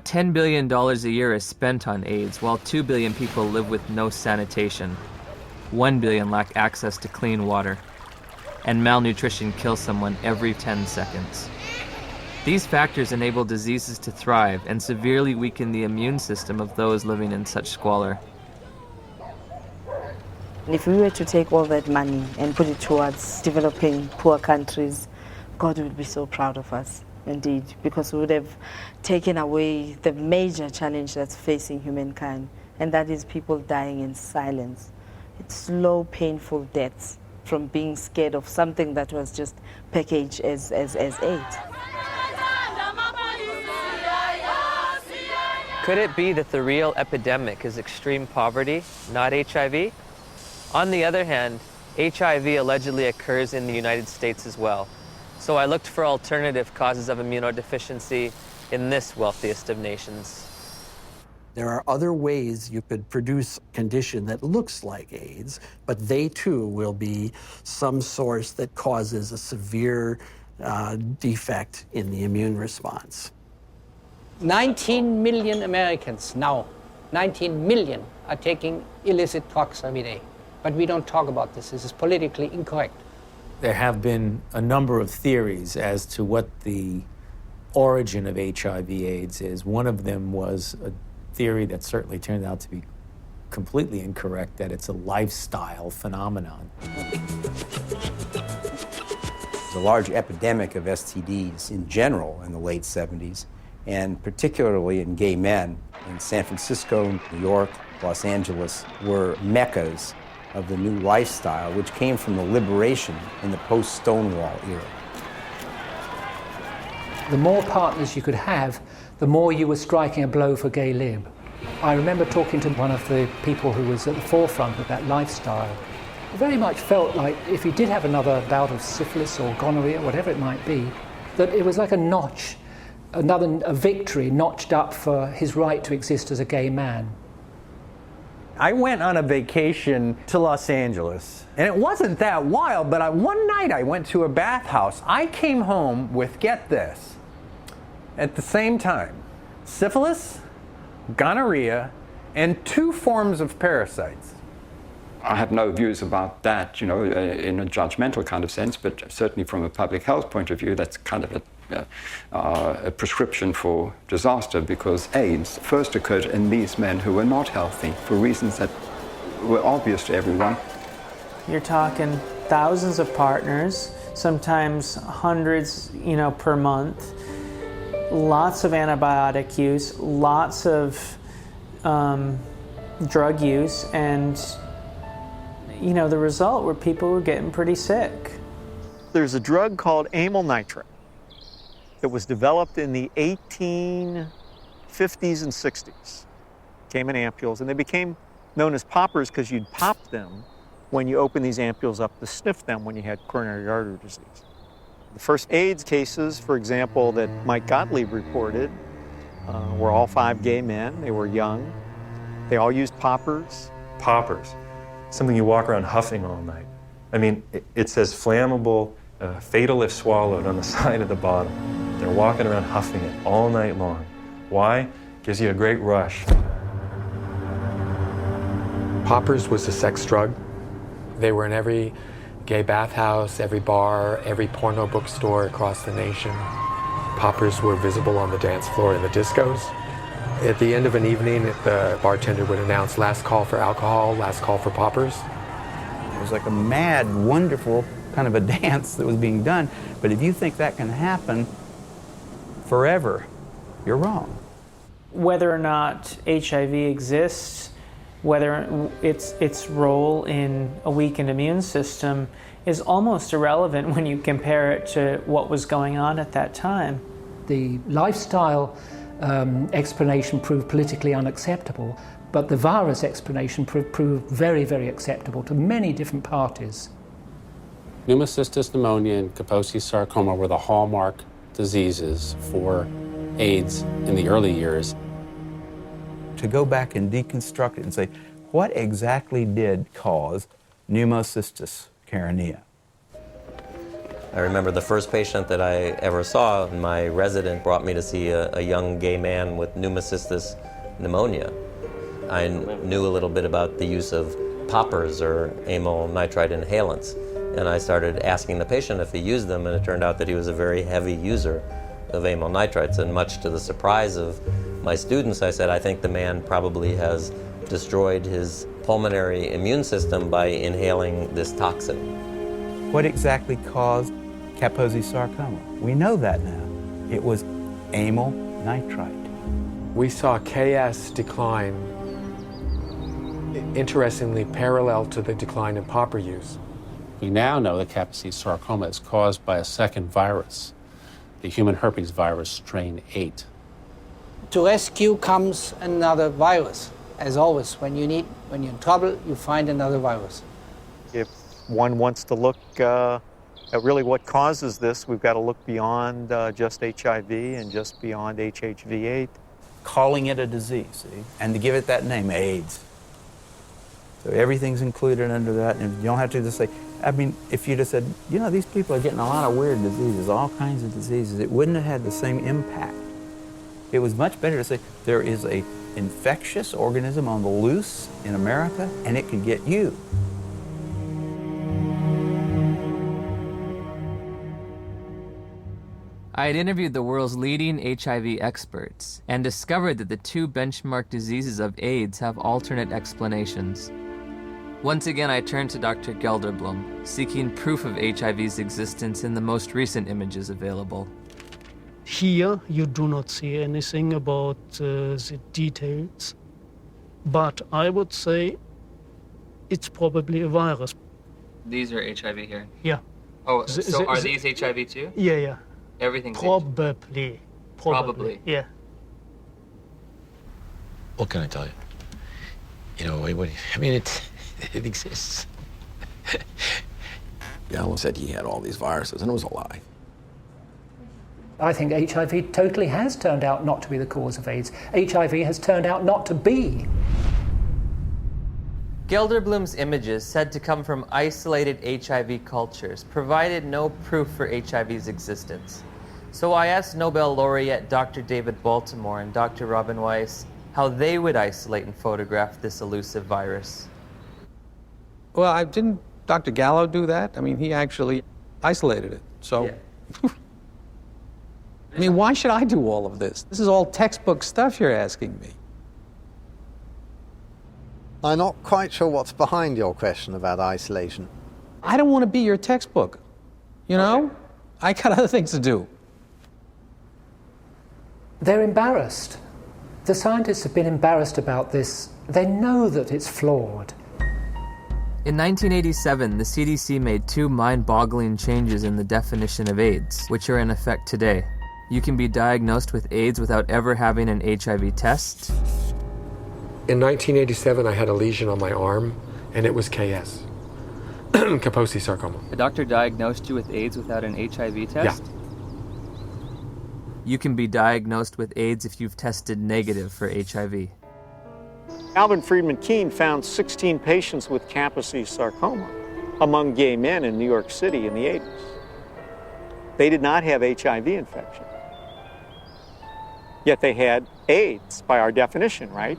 $10 billion a year is spent on AIDS, while 2 billion people live with no sanitation. 1 billion lack access to clean water. And malnutrition kills someone every 10 seconds. These factors enable diseases to thrive and severely weaken the immune system of those living in such squalor. If we were to take all that money and put it towards developing poor countries, God would be so proud of us, indeed, because we would have taken away the major challenge that's facing humankind, and that is people dying in silence. It's slow, painful deaths from being scared of something that was just packaged as AIDS. Could it be that the real epidemic is extreme poverty, not HIV? On the other hand, HIV allegedly occurs in the United States as well. So I looked for alternative causes of immunodeficiency in this wealthiest of nations. There are other ways you could produce a condition that looks like AIDS, but they too will be some source that causes a severe defect in the immune response. 19 million Americans now, 19 million, are taking illicit drugs every day. But we don't talk about this. This is politically incorrect. There have been a number of theories as to what the origin of HIV/AIDS is. One of them was a theory that certainly turned out to be completely incorrect, that it's a lifestyle phenomenon. There's a large epidemic of STDs in general in the late 70s, and particularly in gay men. In San Francisco, New York, Los Angeles were meccas of the new lifestyle, which came from the liberation in the post-Stonewall era. The more partners you could have, the more you were striking a blow for gay lib. I remember talking to one of the people who was at the forefront of that lifestyle. It very much felt like if he did have another bout of syphilis or gonorrhea, whatever it might be, that it was like a notch, a victory notched up for his right to exist as a gay man. I went on a vacation to Los Angeles, and it wasn't that wild, but one night I went to a bathhouse. I came home with, get this, at the same time, syphilis, gonorrhea, and 2 forms of parasites. I have no views about that, in a judgmental kind of sense, but certainly from a public health point of view, that's kind of a prescription for disaster, because AIDS first occurred in these men who were not healthy for reasons that were obvious to everyone. You're talking thousands of partners, sometimes hundreds, per month, lots of antibiotic use, lots of drug use, and the result were people were getting pretty sick. There's a drug called amyl nitrate. It was developed in the 1850s and 60s. Came in ampules, and they became known as poppers because you'd pop them when you open these ampules up to sniff them when you had coronary artery disease. The first AIDS cases, for example, that Mike Gottlieb reported were all 5 gay men. They were young. They all used poppers. Poppers, something you walk around huffing all night. I mean, it says flammable, fatal if swallowed on the side of the bottle. They're walking around huffing it all night long. Why? Gives you a great rush. Poppers was a sex drug. They were in every gay bathhouse, every bar, every porno bookstore across the nation. Poppers were visible on the dance floor in the discos. At the end of an evening, the bartender would announce last call for alcohol, last call for poppers. It was like a mad, wonderful kind of a dance that was being done. But if you think that can happen forever, you're wrong. Whether or not HIV exists, whether its role in a weakened immune system is almost irrelevant when you compare it to what was going on at that time. The lifestyle explanation proved politically unacceptable, but the virus explanation proved very, very acceptable to many different parties. Pneumocystis pneumonia and Kaposi's sarcoma were the hallmark diseases for AIDS in the early years. To go back and deconstruct it and say, what exactly did cause pneumocystis carinea? I remember the first patient that I ever saw, my resident brought me to see a young gay man with pneumocystis pneumonia. I knew a little bit about the use of poppers or amyl nitrite inhalants, and I started asking the patient if he used them, and it turned out that he was a very heavy user of amyl nitrites, and much to the surprise of my students, I said, I think the man probably has destroyed his pulmonary immune system by inhaling this toxin. What exactly caused Kaposi sarcoma? We know that now. It was amyl nitrite. We saw KS decline, interestingly parallel to the decline in popper use. We now know that Kaposi sarcoma is caused by a second virus, the human herpes virus strain 8. To rescue comes another virus. As always, when you're in trouble, you find another virus. If one wants to look at really what causes this, we've got to look beyond just HIV and just beyond HHV8. Calling it a disease, see? And to give it that name, AIDS. So everything's included under that, and you don't have to just say, I mean, if you just said, you know, these people are getting a lot of weird diseases, all kinds of diseases, it wouldn't have had the same impact. It was much better to say, there is an infectious organism on the loose in America, and it could get you. I had interviewed the world's leading HIV experts and discovered that the two benchmark diseases of AIDS have alternate explanations. Once again, I turned to Dr. Gelderblom, seeking proof of HIV's existence in the most recent images available. Here, you do not see anything about the details, but I would say it's probably a virus. These are HIV here? Yeah. Oh, so are these HIV too? Yeah. Everything's Probably. Probably. Yeah. What can I tell you? You know, I mean, it exists. Gallo said he had all these viruses, and it was a lie. I think HIV totally has turned out not to be the cause of AIDS. HIV has turned out not to be. Gelderblom's images, said to come from isolated HIV cultures, provided no proof for HIV's existence. So I asked Nobel laureate Dr. David Baltimore and Dr. Robin Weiss how they would isolate and photograph this elusive virus. Well, didn't Dr. Gallo do that? I mean, he actually isolated it, so... Yeah. I mean, why should I do all of this? This is all textbook stuff you're asking me. I'm not quite sure what's behind your question about isolation. I don't want to be your textbook, you know? Okay. I got other things to do. They're embarrassed. The scientists have been embarrassed about this. They know that it's flawed. In 1987, the CDC made two mind-boggling changes in the definition of AIDS, which are in effect today. You can be diagnosed with AIDS without ever having an HIV test. In 1987, I had a lesion on my arm, and it was KS, Kaposi sarcoma. The doctor diagnosed you with AIDS without an HIV test? Yeah. You can be diagnosed with AIDS if you've tested negative for HIV. Alvin Friedman Keene found 16 patients with Kaposi sarcoma among gay men in New York City in the 80s. They did not have HIV infection. Yet they had AIDS by our definition, right?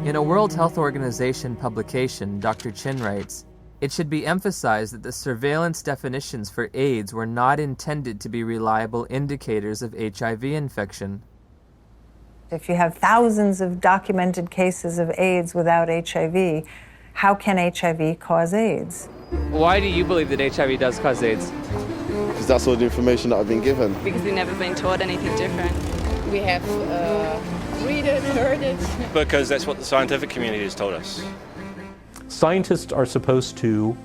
In a World Health Organization publication, Dr. Chin writes, "It should be emphasized that the surveillance definitions for AIDS were not intended to be reliable indicators of HIV infection." If you have thousands of documented cases of AIDS without HIV, how can HIV cause AIDS? Why do you believe that HIV does cause AIDS? Because that's all the information that I've been given. Because we've never been taught anything different. We have read it, heard it. Because that's what the scientific community has told us. Scientists are supposed to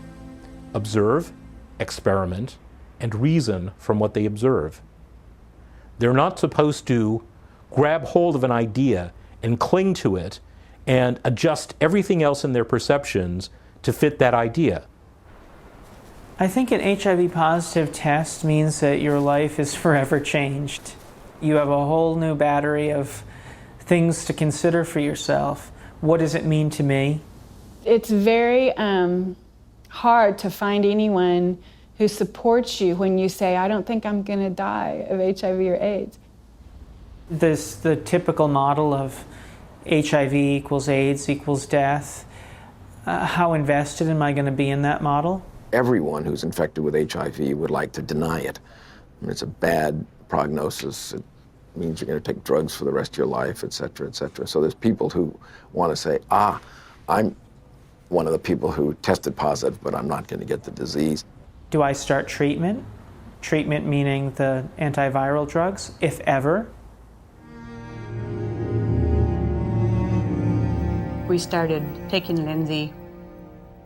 observe, experiment, and reason from what they observe. They're not supposed to grab hold of an idea and cling to it and adjust everything else in their perceptions to fit that idea. I think an HIV positive test means that your life is forever changed. You have a whole new battery of things to consider for yourself. What does it mean to me? It's very hard to find anyone who supports you when you say, I don't think I'm going to die of HIV or AIDS. The typical model of HIV equals AIDS equals death. How invested am I going to be in that model? Everyone who's infected with HIV would like to deny it. I mean, it's a bad prognosis. It means you're going to take drugs for the rest of your life, et cetera, et cetera. So there's people who want to say, I'm one of the people who tested positive, but I'm not going to get the disease. Do I start treatment? Treatment meaning the antiviral drugs, if ever. We started taking Lindsay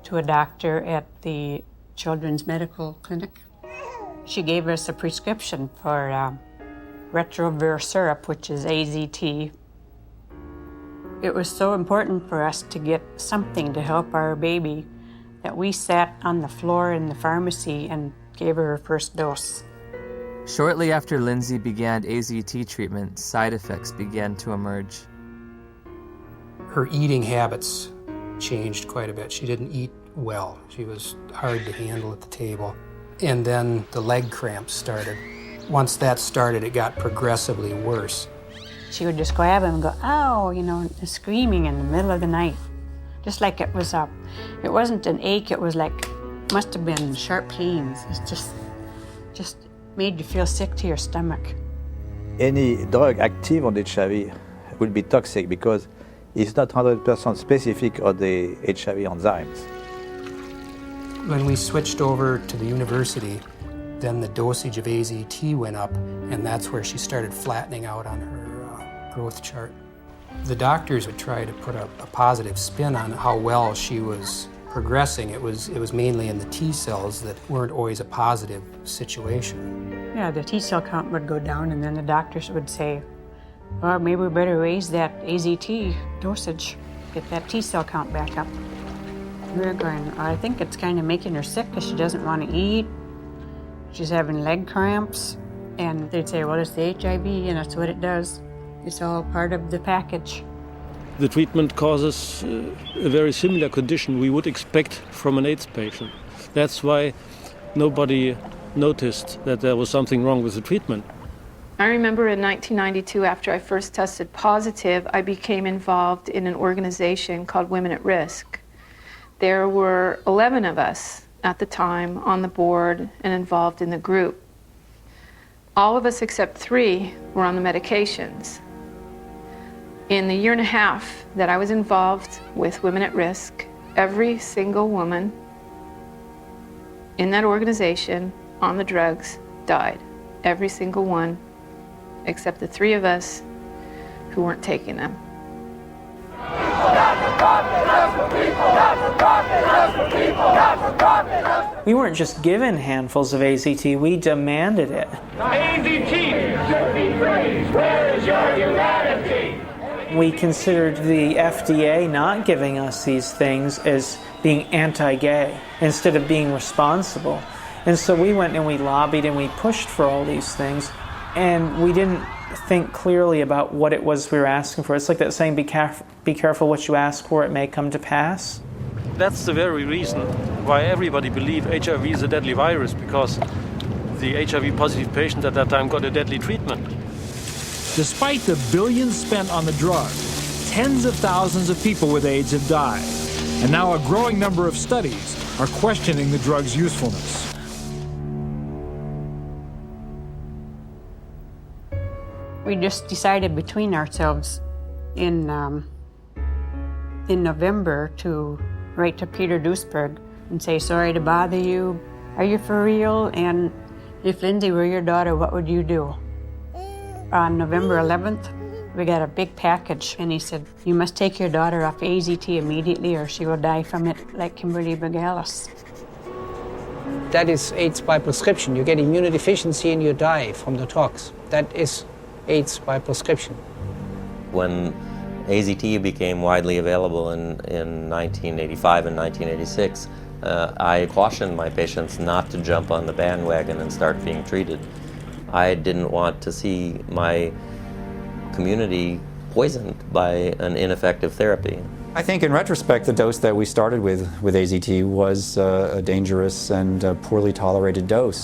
to a doctor at the Children's Medical Clinic. She gave us a prescription for retrovir syrup, which is AZT. It was so important for us to get something to help our baby that we sat on the floor in the pharmacy and gave her first dose. Shortly after Lindsay began AZT treatment, side effects began to emerge. Her eating habits changed quite a bit. She didn't eat well. She was hard to handle at the table. And then the leg cramps started. Once that started, it got progressively worse. She would just grab him and go, ow, you know, screaming in the middle of the night. Just like it was it wasn't an ache, it was like, must have been sharp pains. It just made you feel sick to your stomach. Any drug active on HIV will be toxic because it's not 100% specific on the HIV enzymes. When we switched over to the university, then the dosage of AZT went up, and that's where she started flattening out on her growth chart. The doctors would try to put a positive spin on how well she was progressing. It was mainly in the T cells that weren't always a positive situation. Yeah, the T cell count would go down, and then the doctors would say, well, maybe we better raise that AZT dosage, get that T cell count back up. We were going, I think it's kind of making her sick because she doesn't want to eat. She's having leg cramps. And they'd say, well, it's the HIV, and that's what it does. It's all part of the package. The treatment causes a very similar condition we would expect from an AIDS patient. That's why nobody noticed that there was something wrong with the treatment. I remember in 1992, after I first tested positive, I became involved in an organization called Women at Risk. There were 11 of us at the time on the board and involved in the group. All of us except 3 were on the medications. In the year and a half that I was involved with Women at Risk, every single woman in that organization on the drugs died. Every single one, except the 3 of us who weren't taking them. We weren't just given handfuls of AZT, we demanded it. AZT should be free. Where is your humanity? We considered the FDA not giving us these things as being anti-gay instead of being responsible. And so we went and we lobbied and we pushed for all these things, and we didn't think clearly about what it was we were asking for. It's like that saying, be careful what you ask for, it may come to pass. That's the very reason why everybody believed HIV is a deadly virus, because the HIV positive patient at that time got a deadly treatment. Despite the billions spent on the drug, tens of thousands of people with AIDS have died. And now a growing number of studies are questioning the drug's usefulness. We just decided between ourselves in November to write to Peter Duisberg and say, sorry to bother you. Are you for real? And if Lindsay were your daughter, what would you do? On November 11th, we got a big package, and he said, you must take your daughter off AZT immediately or she will die from it like Kimberly Bogalis. That is AIDS by prescription. You get immunodeficiency and you die from the tox. That is AIDS by prescription. When AZT became widely available in 1985 and 1986, I cautioned my patients not to jump on the bandwagon and start being treated. I didn't want to see my community poisoned by an ineffective therapy. I think in retrospect, the dose that we started with AZT was a dangerous and poorly tolerated dose.